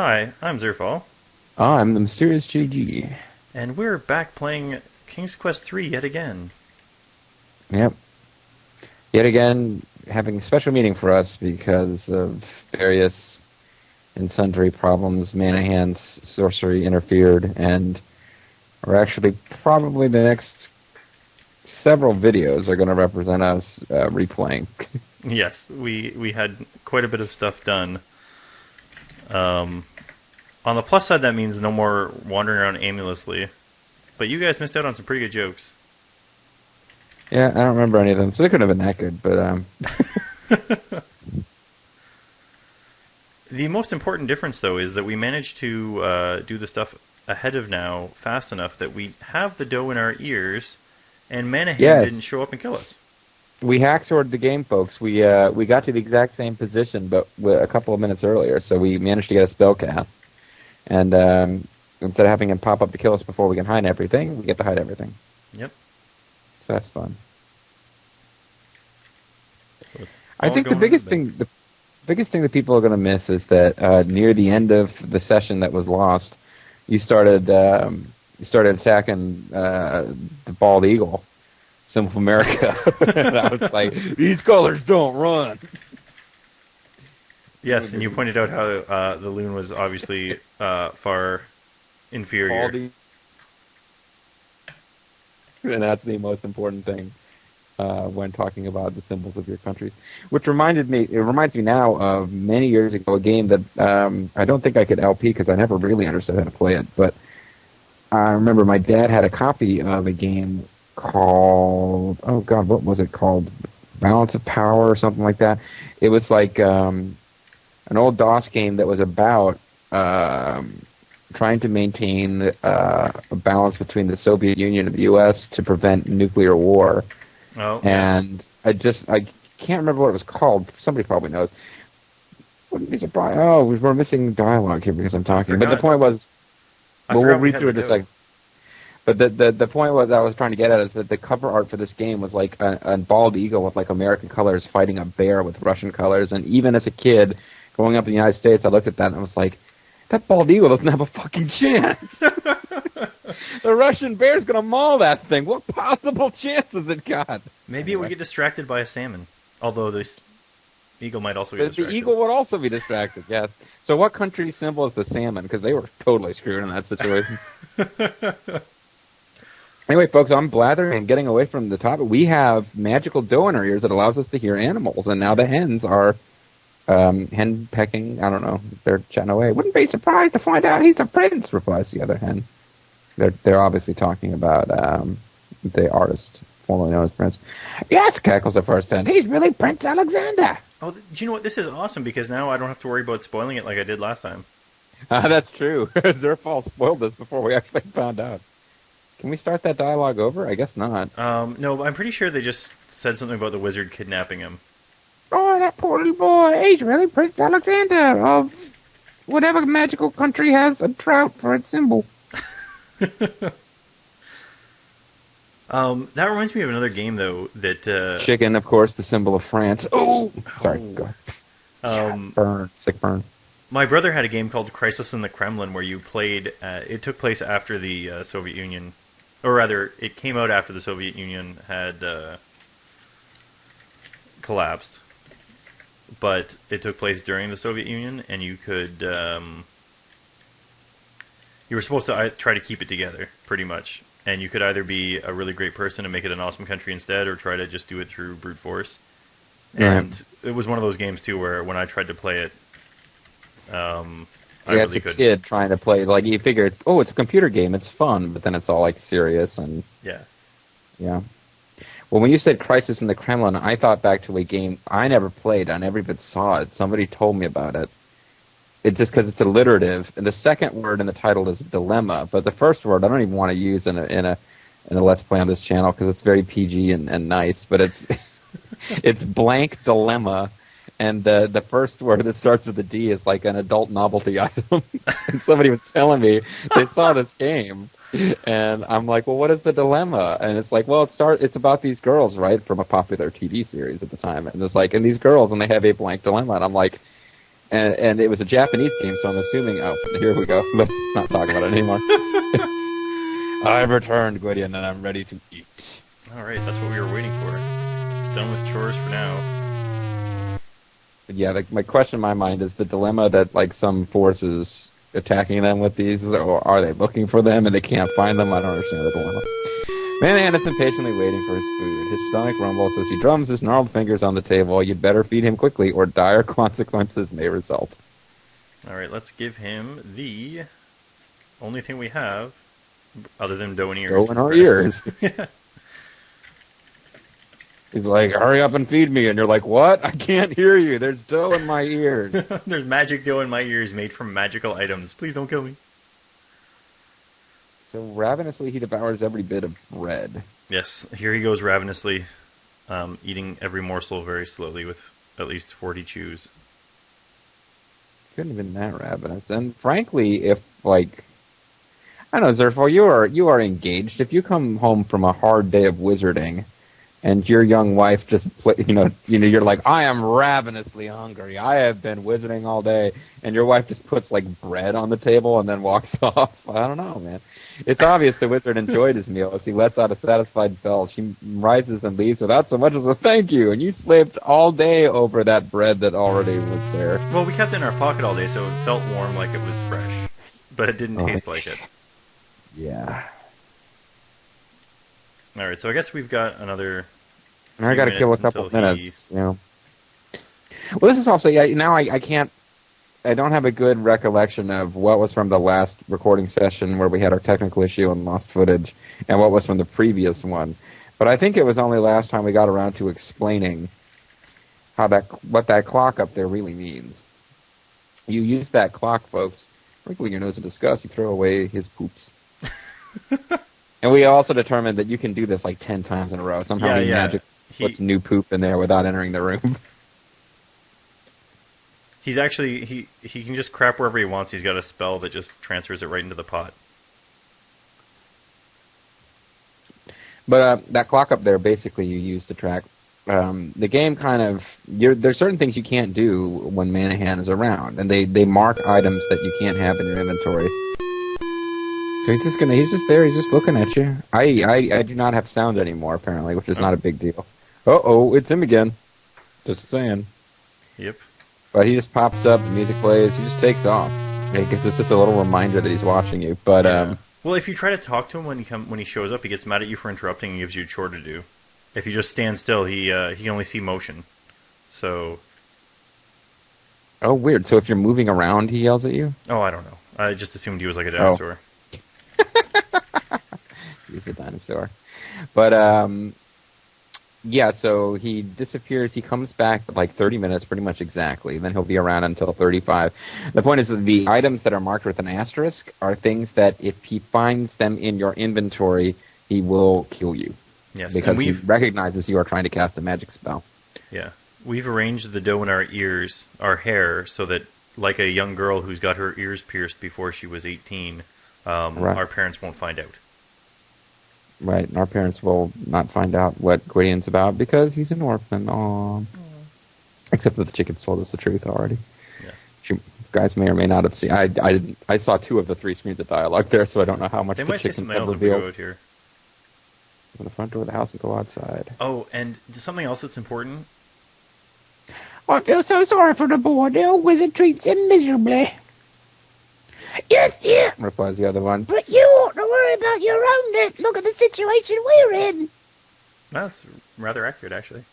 Hi, I'm Zerfall, I'm the mysterious JG. and we're back playing King's Quest III yet again. Yep. Yet again, having a special meeting for us because of various and sundry problems. Mannahan's sorcery interfered, and we're actually probably the next several videos are going to represent us replaying. Yes, we had quite a bit of stuff done. On the plus side, that means no more wandering around aimlessly. But you guys missed out on some pretty good jokes. Yeah, I don't remember any of them, so they couldn't have been that good, but The most important difference, though, is that we managed to do the stuff ahead of now fast enough that we have the dough in our ears, and Mannahan yes. didn't show up and kill us. We hack-sworded the game, folks. We got to the exact same position, but a couple of minutes earlier, so we managed to get a spell cast. And instead of having him pop up to kill us before we can hide everything, we get to hide everything. Yep. So that's fun. So I think the biggest thing that people are going to miss is that near the end of the session that was lost, you started attacking the bald eagle, symbol of America, and I was like, "These colors don't run." Yes, and you pointed out how the loon was obviously far inferior. And that's the most important thing when talking about the symbols of your countries. Which reminds me now of many years ago, a game that I don't think I could LP because I never really understood how to play it. But I remember my dad had a copy of a game called, oh God, what was it called? Balance of Power or something like that. It was like an old DOS game that was about trying to maintain a balance between the Soviet Union and the U.S. to prevent nuclear war. Oh, and I can't remember what it was called. Somebody probably knows. Wouldn't be surprised. Oh, we're missing dialogue here because I'm talking. But the point was, we'll read through it in a second. But the point was I was trying to get at is that the cover art for this game was like a bald eagle with like American colors fighting a bear with Russian colors. And even as a kid, growing up in the United States, I looked at that and I was like, that bald eagle doesn't have a fucking chance. The Russian bear's gonna maul that thing. What possible chance has it got? Maybe it would get distracted by a salmon. Although this eagle might also get distracted. The eagle would also be distracted, yes. So what country's symbol is the salmon? Because they were totally screwed in that situation. Anyway, folks, I'm blathering and getting away from the topic. We have magical dough in our ears that allows us to hear animals, and now the hens are hen pecking. I don't know. They're chatting away. Wouldn't be surprised to find out he's a prince, replies the other hen. They're obviously talking about the artist formerly known as Prince. Yes, cackles the first hen. He's really Prince Alexander. Oh, do you know what? This is awesome because now I don't have to worry about spoiling it like I did last time. That's true. Zerfall spoiled this before we actually found out. Can we start that dialogue over? I guess not. No, I'm pretty sure they just said something about the wizard kidnapping him. Oh, that poor little boy. He's really Prince Alexander of whatever magical country has a trout for its symbol. That reminds me of another game, though, that... Chicken, of course, the symbol of France. Oh! Sorry, go ahead. Burn. Sick burn. My brother had a game called Crisis in the Kremlin where you played... it took place after the Soviet Union... Or rather, it came out after the Soviet Union had collapsed. But it took place during the Soviet Union, and you could... you were supposed to try to keep it together, pretty much. And you could either be a really great person and make it an awesome country instead, or try to just do it through brute force. And it was one of those games, too, where when I tried to play it, I really couldn't. Kid trying to play, like, you figure, it's a computer game, it's fun, but then it's all, like, serious and... Yeah. Yeah. Well, when you said Crisis in the Kremlin, I thought back to a game I never played, I never even saw it. Somebody told me about it. It's just because it's alliterative, and the second word in the title is dilemma, but the first word I don't even want to use in a Let's Play on this channel because it's very PG and nice, but it's it's blank dilemma, and the first word that starts with a D is like an adult novelty item. And somebody was telling me they saw this game, and I'm like, well, what is the dilemma? And it's like, well, it's about these girls, right, from a popular TV series at the time, and it's like, and these girls, and they have a blank dilemma, and I'm like, And it was a Japanese game, so I'm assuming... Oh, here we go. Let's not talk about it anymore. I've returned, Gwydion, and I'm ready to eat. All right, that's what we were waiting for. Done with chores for now. But yeah, my question in my mind is the dilemma that like some forces attacking them with these, or are they looking for them and they can't find them? I don't understand the dilemma. Mannahan is impatiently waiting for his food. His stomach rumbles as he drums his gnarled fingers on the table. You'd better feed him quickly, or dire consequences may result. All right, let's give him the only thing we have, other than dough and ears. Dough in our ears. Yeah. He's like, hurry up and feed me. And you're like, what? I can't hear you. There's dough in my ears. There's magic dough in my ears made from magical items. Please don't kill me. So ravenously he devours every bit of bread. Yes, here he goes ravenously, eating every morsel very slowly with at least 40 chews. Couldn't have been that ravenous. And frankly, if, like... I don't know, Zerfall, you are engaged. If you come home from a hard day of wizarding... and your young wife just, you're like, I am ravenously hungry. I have been wizarding all day. And your wife just puts, like, bread on the table and then walks off. I don't know, man. It's obvious the wizard enjoyed his meal as he lets out a satisfied belch. She rises and leaves without so much as a thank you. And you slaved all day over that bread that already was there. Well, we kept it in our pocket all day, so it felt warm like it was fresh. But it didn't taste like it. Yeah. All right, so I guess we've got another. I got to kill a couple minutes. Well, this is also now I can't. I don't have a good recollection of what was from the last recording session where we had our technical issue and lost footage, and what was from the previous one. But I think it was only last time we got around to explaining what that clock up there really means. You use that clock, folks. Wrinkling your nose in disgust, you throw away his poops. And we also determined that you can do this like 10 times in a row. Somehow magic puts new poop in there without entering the room. He's actually he can just crap wherever he wants. He's got a spell that just transfers it right into the pot. But that clock up there, basically, you use to track the game. Kind of, there's certain things you can't do when Mannahan is around, and they mark items that you can't have in your inventory. So he's just there. He's just looking at you. I do not have sound anymore, apparently, which is not a big deal. It's him again. Just saying. Yep. But he just pops up, the music plays, he just takes off. I guess it's just a little reminder that he's watching you. But well, if you try to talk to him when he shows up, he gets mad at you for interrupting and gives you a chore to do. If you just stand still, he can only see motion. So. Oh, weird. So if you're moving around, he yells at you? Oh, I don't know. I just assumed he was like a dinosaur. He's a dinosaur. But so he disappears. He comes back for like 30 minutes, pretty much exactly. Then he'll be around until 35. The point is that the items that are marked with an asterisk are things that if he finds them in your inventory, he will kill you. Yes, because he recognizes you are trying to cast a magic spell. Yeah. We've arranged the dough in our ears, our hair, so that like a young girl who's got her ears pierced before she was 18, our parents won't find out. Right, and our parents will not find out what Gwydion's about because he's an orphan. Aww. Except that the chickens told us the truth already. Yes. You guys may or may not have seen. I saw 2 of the 3 screens of dialogue there, so I don't know how much the chickens have revealed. Out here. Open the front door of the house and go outside. Oh, and something else that's important. I feel so sorry for the boy. The old wizard treats him miserably. Yes, dear, replies the other one. But you ought to worry about your own neck. Look at the situation we're in. That's rather accurate, actually.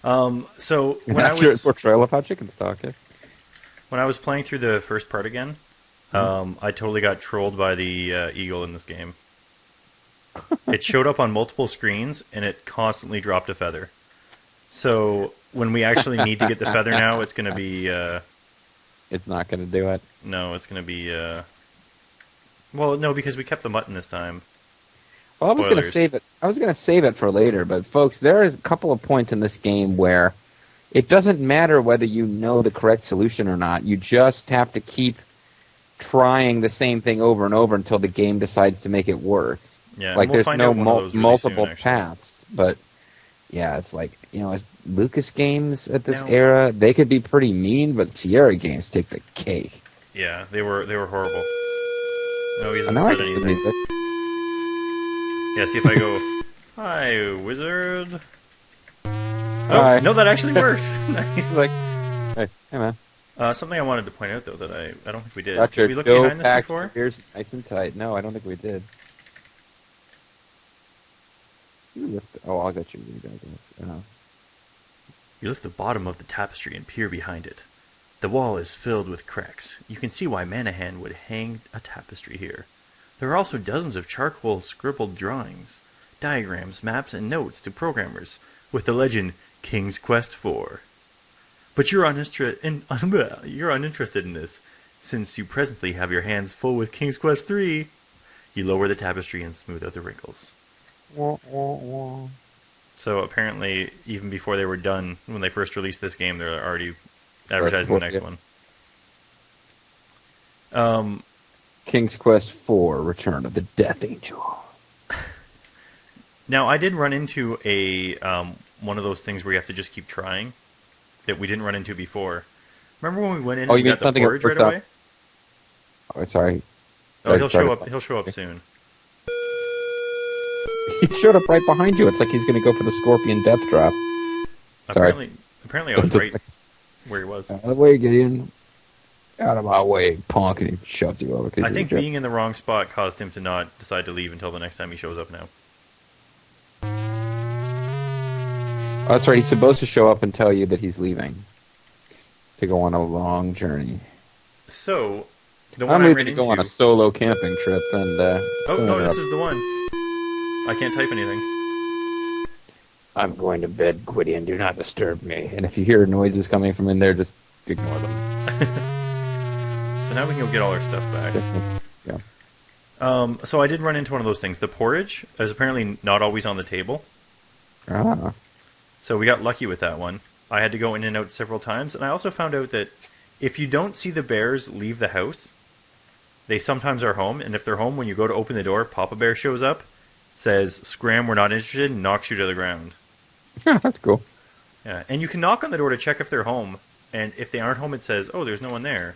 So when accurate portrayal of how chickens talk. Yeah. When I was playing through the first part again, I totally got trolled by the eagle in this game. It showed up on multiple screens, and it constantly dropped a feather. So when we actually need to get the feather now, it's going to be... it's not going to do it. No, it's going to be... Well, no, because we kept the mutton this time. Well, I was going to save it. I was going to save it for later, but folks, there is a couple of points in this game where it doesn't matter whether you know the correct solution or not. You just have to keep trying the same thing over and over until the game decides to make it work. Yeah, like we'll there's no multiple soon, paths, but yeah, it's like Lucas games at this No. era, they could be pretty mean, but Sierra games take the cake. Yeah, they were horrible. No, he hasn't Now I said get the anything. music. Yeah, see if I go, hi, wizard. Oh, Hi. no, that actually worked. Nice. He's like, hey man, Something I wanted to point out, though, that I don't think we did. got Did your we look dough behind this packed, before? ears nice and tight. No, I don't think we did. I'll get you. I guess. You lift the bottom of the tapestry and peer behind it. The wall is filled with cracks. You can see why Mannahan would hang a tapestry here. There are also dozens of charcoal scribbled drawings, diagrams, maps, and notes to programmers, with the legend King's Quest IV. But you're uninterested in this, since you presently have your hands full with King's Quest III. You lower the tapestry and smooth out the wrinkles. So apparently, even before they were done, when they first released this game, they're already advertising the next one. King's Quest IV: Return of the Death Angel. Now, I did run into a one of those things where you have to just keep trying that we didn't run into before. Remember when we went in and we got the porridge right away? Oh, sorry. Oh, he'll show up. He'll show up soon. He showed up right behind you. It's like he's going to go for the Scorpion Death Drop. Sorry. Apparently, I was right where he was. Out of the way, Gideon. Out of my way, punk, and he shoves you over. I think being in the wrong spot caused him to not decide to leave until the next time he shows up now. Oh, that's right. He's supposed to show up and tell you that he's leaving to go on a long journey. So, the one I'm I leaving ran to into... go on a solo camping trip, and oh, no, this is the one. I can't type anything. I'm going to bed, Gideon. Do not disturb me. And if you hear noises coming from in there, just ignore them. So now we can go get all our stuff back. Yeah. So I did run into one of those things. The porridge is apparently not always on the table. Ah. So we got lucky with that one. I had to go in and out several times. And I also found out that if you don't see the bears leave the house, they sometimes are home. And if they're home, when you go to open the door, Papa Bear shows up, says, "Scram, we're not interested," and knocks you to the ground. Yeah, that's cool. Yeah, and you can knock on the door to check if they're home. And if they aren't home, it says, "Oh, there's no one there."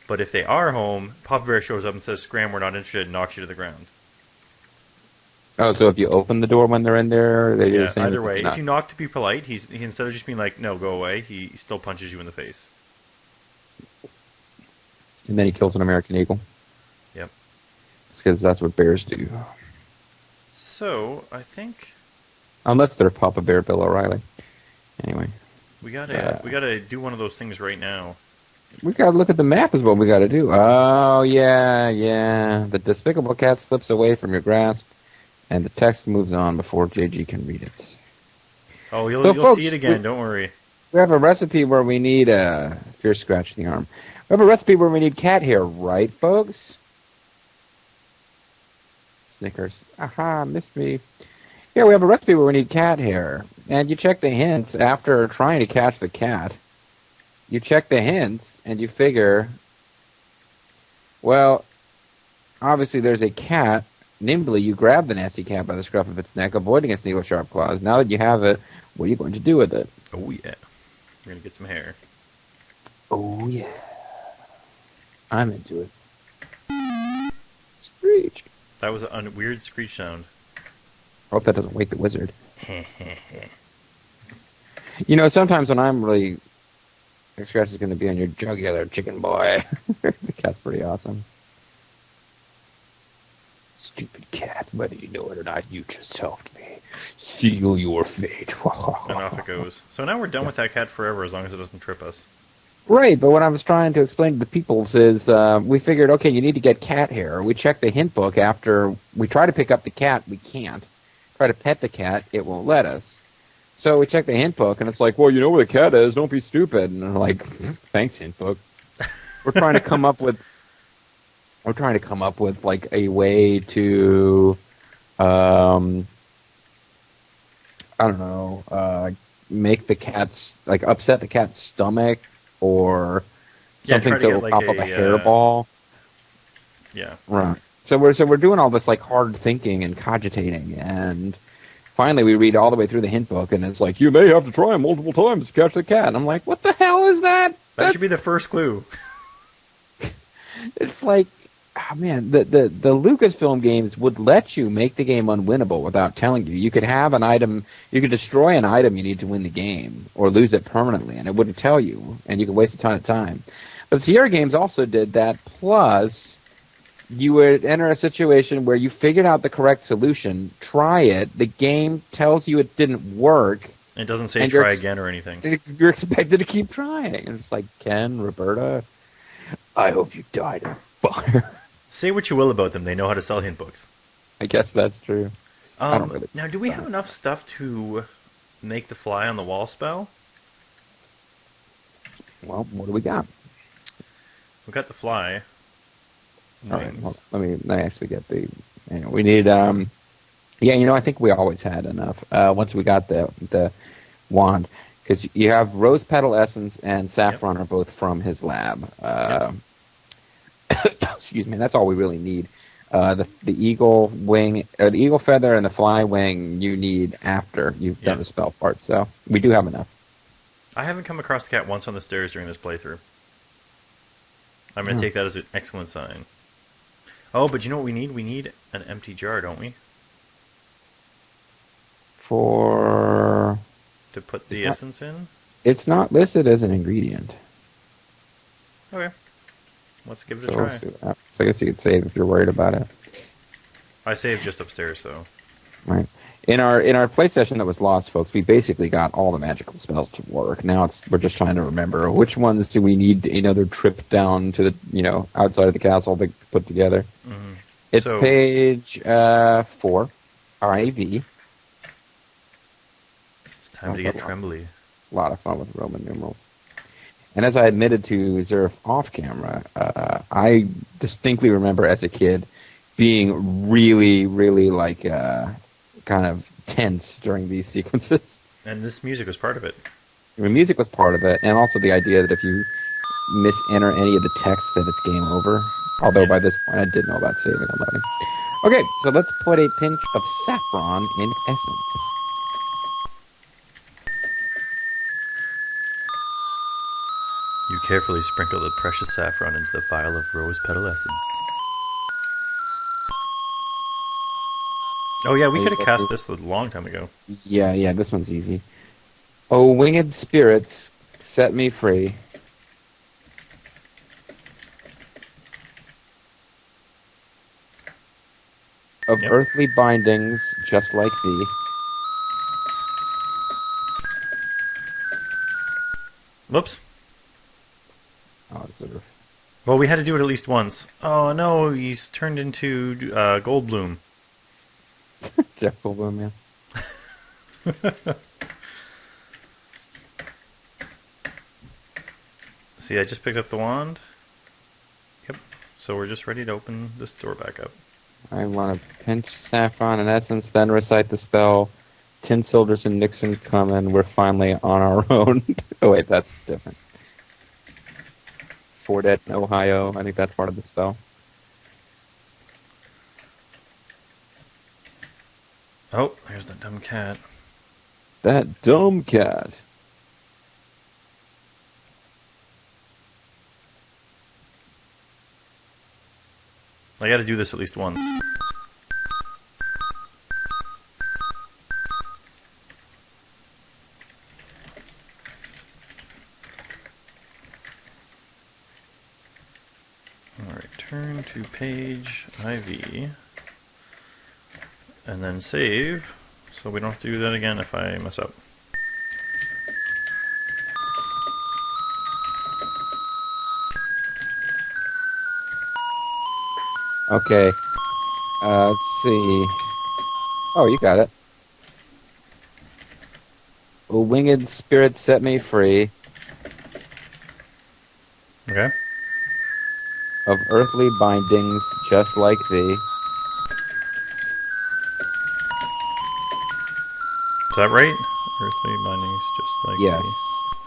But if they are home, Papa Bear shows up and says, "Scram, we're not interested," and knocks you to the ground. Oh, so if you open the door when they're in there, they do the same? Either way. If you knock to be polite, he instead of just being like, "No, go away," he still punches you in the face. And then he kills an American eagle. Yep. Because that's what bears do. So, I think... Unless they're Papa Bear, Bill O'Reilly. Anyway. We gotta do one of those things right now. We gotta look at the map is what we gotta do. Oh, yeah. The despicable cat slips away from your grasp, and the text moves on before JG can read it. Oh, you'll folks, see it again, don't worry. We have a recipe where we need Fierce Scratch the Arm. We have a recipe where we need cat hair, right, folks? Snickers. Aha, missed me. Yeah, we have a recipe where we need cat hair. And you check the hints after trying to catch the cat. You check the hints, and you figure, well, obviously there's a cat. Nimbly, you grab the nasty cat by the scruff of its neck, avoiding its needle-sharp claws. Now that you have it, what are you going to do with it? Oh, yeah. We're going to get some hair. Oh, yeah. I'm into it. Screech. That was a weird screech sound. I hope that doesn't wake the wizard. You know, sometimes when I'm really... Scratch is going to be on your jugular, chicken boy. The cat's pretty awesome. Stupid cat, whether you know it or not, you just helped me. Seal your fate. And off it goes. So now we're done with that cat forever, as long as it doesn't trip us. Right, but what I was trying to explain to the peoples is we figured, okay, you need to get cat hair. We check the hint book after we try to pick up the cat, we can't. Try to pet the cat, it won't let us. So we check the hint book, and it's like, well, you know where the cat is, don't be stupid. And I'm like, thanks, hint book. We're trying to come up with like a way to, I don't know, make the cat's, like upset the cat's stomach, or something that will pop up a hairball. Yeah. Right. So we're doing all this like hard thinking and cogitating, and finally we read all the way through the hint book, and it's like, you may have to try multiple times to catch the cat. And I'm like, what the hell is that? That should be the first clue. It's like, oh man, the Lucasfilm games would let you make the game unwinnable without telling you. You could have an item, you could destroy an item you need to win the game, or lose it permanently, and it wouldn't tell you, and you could waste a ton of time. But Sierra Games also did that, plus you would enter a situation where you figured out the correct solution, try it, the game tells you it didn't work. It doesn't say try again or anything. You're expected to keep trying. And it's like, Ken, Roberta, I hope you died of fire. Say what you will about them, they know how to sell hint books. I guess that's true. I don't really. Now, do we have enough stuff to make the fly on the wall spell? Well, what do we got? We got the fly. All right, well, let me actually get the. We need. I think we always had enough. Once we got the wand, because you have rose petal essence and saffron are both from his lab. Excuse me. That's all we really need. The eagle wing, or the eagle feather, and the fly wing you need after you've done the spell part. So we do have enough. I haven't come across the cat once on the stairs during this playthrough. I'm going to take that as an excellent sign. Oh, but you know what we need? We need an empty jar, don't we? To put the essence in? It's not listed as an ingredient. Okay. Let's give it a try. So I guess you could save if you're worried about it. I saved just upstairs, so. Right. In our play session that was lost, folks, we basically got all the magical spells to work. Now we're just trying to remember which ones do we need another trip down to the outside of the castle to put together. Mm-hmm. It's page 4, RAV. It's time to get trembly. A lot of fun with Roman numerals. And as I admitted to Zerf off camera, I distinctly remember as a kid being really, really kind of tense during these sequences. And this music was part of it. The music was part of it, and also the idea that if you mis-enter any of the text, then it's game over. Although by this point I did know about saving and loading. Okay, so let's put a pinch of saffron in essence. You carefully sprinkle the precious saffron into the vial of rose petal essence. Oh yeah, we could have cast this a long time ago. Yeah, this one's easy. Oh, winged spirits, set me free. Of earthly bindings, just like thee. Whoops. Oh, Zerf. Well, we had to do it at least once. Oh no, he's turned into Goldblum. Jeff Goldblum, yeah. See, I just picked up the wand. Yep. So we're just ready to open this door back up. I want to pinch saffron and essence, then recite the spell. Tin Silders and Nixon come, and we're finally on our own. Oh wait, that's different. Fordette, Ohio. I think that's part of the spell. Oh, there's that dumb cat. That dumb cat. I gotta do this at least once. Alright, turn to page IV. And then save, so we don't have to do that again if I mess up. Okay. Let's see. Oh, you got it. A winged spirit set me free. Okay. Of earthly bindings, just like thee. Is that right? Earthly bindings, just like yes.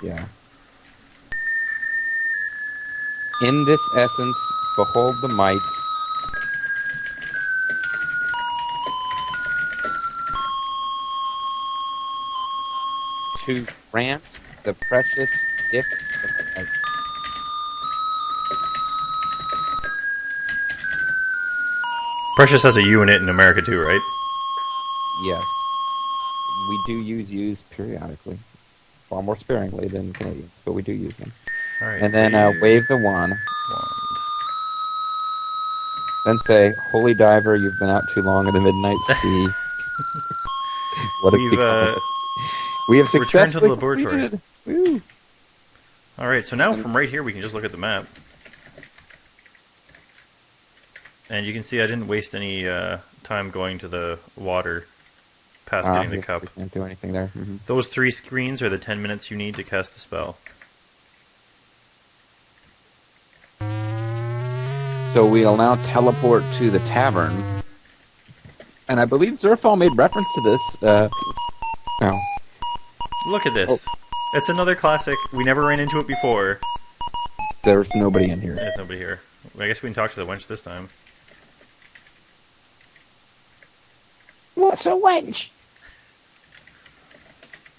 Yeah. In this essence, behold the might. to grant the precious gift of life. Precious has a U in it in America too, right? Yes. We do use U's periodically. Far more sparingly than Canadians, but we do use them. All right. And then wave the wand. Wand. Then say, "Holy diver, you've been out too long in the midnight sea." What has become of us? We have returned to the successfully laboratory. completed. Woo. All right, so now from right here we can just look at the map. And you can see I didn't waste any time going to the water past getting the cup. We can't do anything there. Mm-hmm. Those 3 screens are the 10 minutes you need to cast the spell. So we'll now teleport to the tavern. And I believe Zerfall made reference to this. Oh. Look at this. It's another classic. We never ran into it before. There's nobody in here. There's nobody here. I guess we can talk to the wench this time. What's a wench?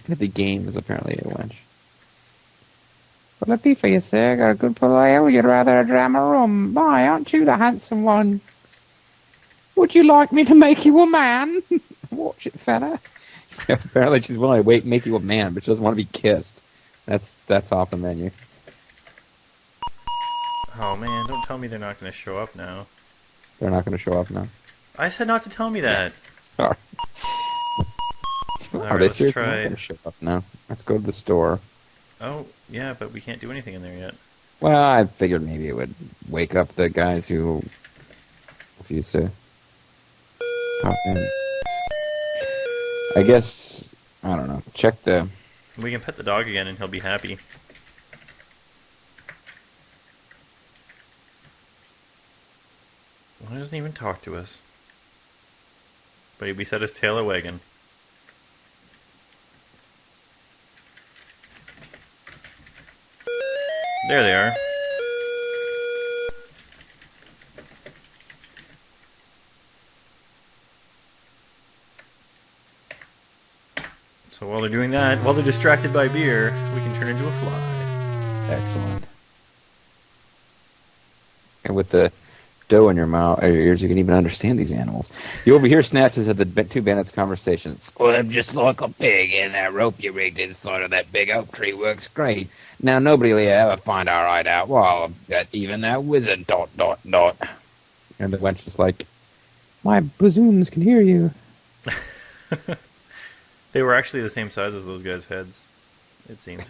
The game is apparently a wench. Well, a beef for you, sir. Got a good pull of ale. You'd rather a dram of rum. My, aren't you the handsome one? Would you like me to make you a man? Watch it, fella. Yeah, apparently she's willing to make you a man, but she doesn't want to be kissed. That's off the menu. Oh man, don't tell me they're not going to show up now. They're not going to show up now. I said not to tell me that. Sorry. All Are right, they let's seriously try. not going to show up now? Let's go to the store. Oh, yeah, but we can't do anything in there yet. Well, I figured maybe it would wake up the guys who refuse to pop in. I guess, I don't know. Check the... We can pet the dog again and he'll be happy. Well, he doesn't even talk to us. But he set his tail a wagging. There they are. So while they're doing that, while they're distracted by beer, we can turn into a fly. Excellent. And with the dough in your mouth, or your ears, you can even understand these animals. You overhear snatches of the 2 bandits' conversations. Squirm just like a pig, and that rope you rigged inside of that big oak tree works great. Now, nobody will ever Find our hideout. Well, I bet even that wizard ... And the wench is like, "My bazooms can hear you." They were actually the same size as those guys' heads, it seemed.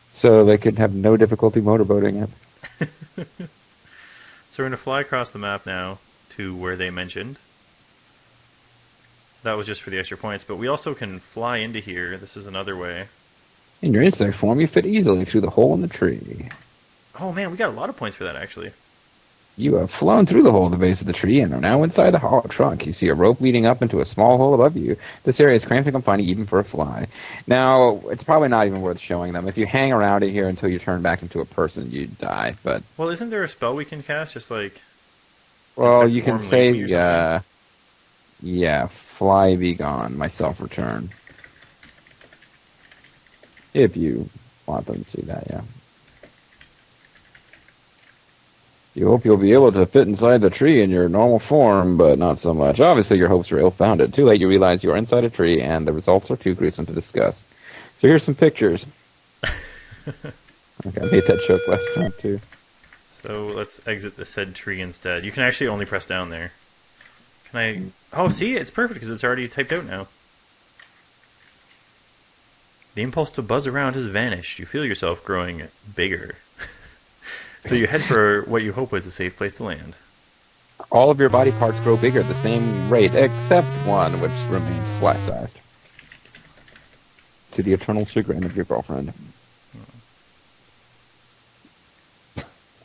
So they could have no difficulty motorboating it. So we're going to fly across the map now to where they mentioned. That was just for the extra points, but we also can fly into here. This is another way. In your insect form, you fit easily through the hole in the tree. Oh man, we got a lot of points for that actually. You have flown through the hole at the base of the tree and are now inside the hollow trunk. You see a rope leading up into a small hole above you. This area is cramped and confining even for a fly. Now, it's probably not even worth showing them. If you hang around in here until you turn back into a person, you die. But Well, isn't there a spell we can cast? Just like... well, insect you can form say, lately or something? yeah, fly be gone, myself return. If you want them to see that, yeah. You hope you'll be able to fit inside the tree in your normal form, but not so much. Obviously, your hopes are ill-founded. Too late, you realize you are inside a tree, and the results are too gruesome to discuss. So here's some pictures. Okay, I made that joke last time, too. So let's exit the said tree instead. You can actually only press down there. Can I... Oh, see? It's perfect because it's already typed out now. The impulse to buzz around has vanished. You feel yourself growing bigger. So you head for what you hope was a safe place to land. All of your body parts grow bigger at the same rate, except one, which remains flat-sized. To the eternal chagrin of your girlfriend.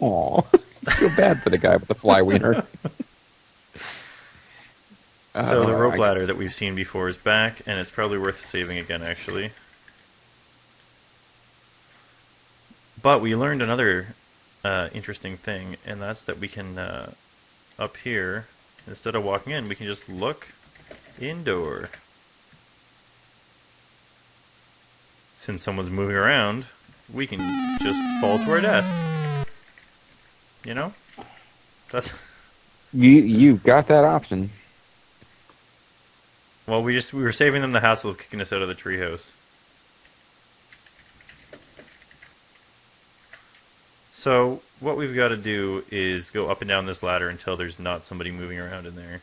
Aw, I feel bad for the guy with the fly wiener. So the rope ladder that we've seen before is back, and it's probably worth saving again, actually. But we learned another interesting thing, and that's that we can, up here, instead of walking in, we can just look indoor. since someone's moving around, we can just fall to our death. You know? That's... You got that option. Well, we were saving them the hassle of kicking us out of the treehouse. So, what we've got to do is go up and down this ladder until there's not somebody moving around in there.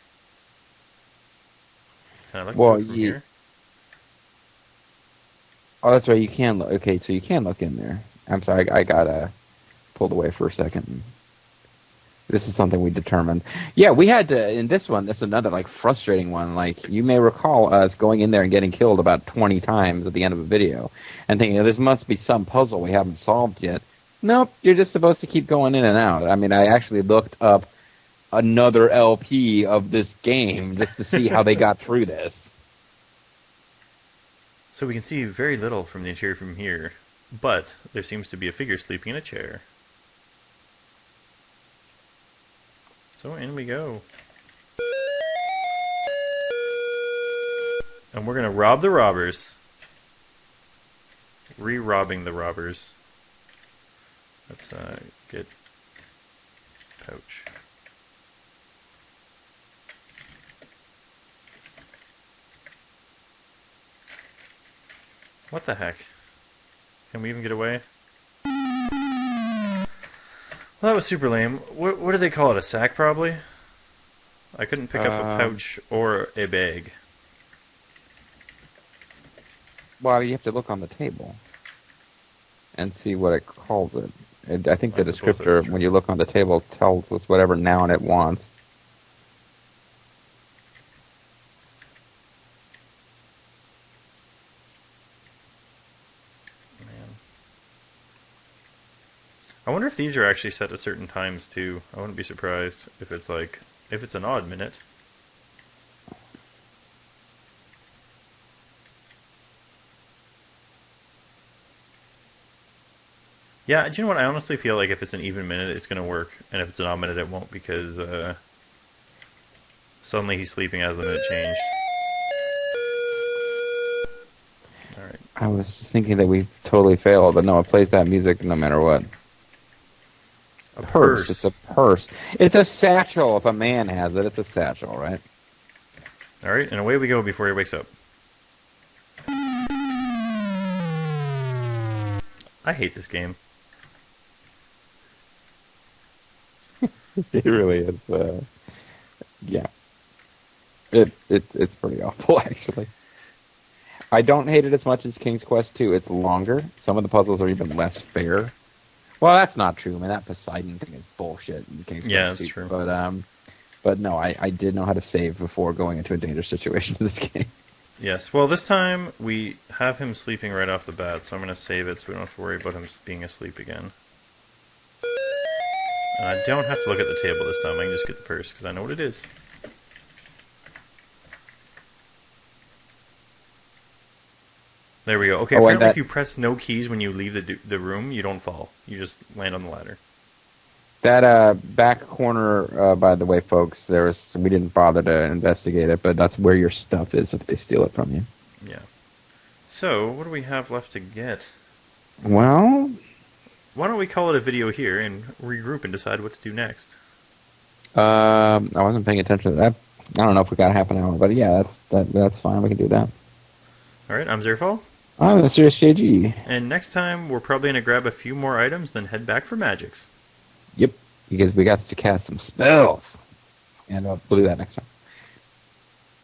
Can I look from here? Oh, that's right. You can look. Okay, so you can look in there. I'm sorry. I got pulled away for a second. This is something we determined. Yeah, we had to, in this one, this is another, like, frustrating one. Like, you may recall us going in there and getting killed about 20 times at the end of a video and thinking, this must be some puzzle we haven't solved yet. Nope, you're just supposed to keep going in and out. I mean, I actually looked up another LP of this game just to see how they got through this. So we can see very little from the interior from here, but there seems to be a figure sleeping in a chair. So in we go. And we're going to rob the robbers. Re-robbing the robbers. Let's get pouch. What the heck? Can we even get away? Well, that was super lame. What do they call it? A sack, probably? I couldn't pick up a pouch or a bag. Well, you have to look on the table and see what it calls it. I think the descriptor, when you look on the table, tells us whatever noun it wants. I wonder if these are actually set at certain times too. I wouldn't be surprised if it's an odd minute. Yeah, do you know what? I honestly feel like if it's an even minute, it's going to work. And if it's an odd minute, it won't, because suddenly he's sleeping as the minute changed. Alright. I was thinking that we totally failed, but no, it plays that music no matter what. A purse. It's a purse. It's a satchel. If a man has it, it's a satchel, right? Alright, and away we go before he wakes up. I hate this game. It really is. Yeah. It's pretty awful, actually. I don't hate it as much as King's Quest 2. It's longer. Some of the puzzles are even less fair. Well, that's not true. I mean, that Poseidon thing is bullshit in King's Quest 2. Yeah, that's true. But no, I did know how to save before going into a dangerous situation in this game. Yes. Well, this time we have him sleeping right off the bat, so I'm going to save it so we don't have to worry about him being asleep again. And I don't have to look at the table this time. I can just get the purse because I know what it is. There we go. Okay, apparently if you press no keys when you leave the room, you don't fall. You just land on the ladder. That back corner, by the way, folks, we didn't bother to investigate it, but that's where your stuff is if they steal it from you. Yeah. So, what do we have left to get? Well, why don't we call it a video here and regroup and decide what to do next? I wasn't paying attention to that. I don't know if we got half an hour, but yeah, that's fine. We can do that. All right, I'm Zerfall. I'm the Serious JG. And next time, we're probably going to grab a few more items, then head back for Magics. Yep, because we got to cast some spells. And we'll do that next time.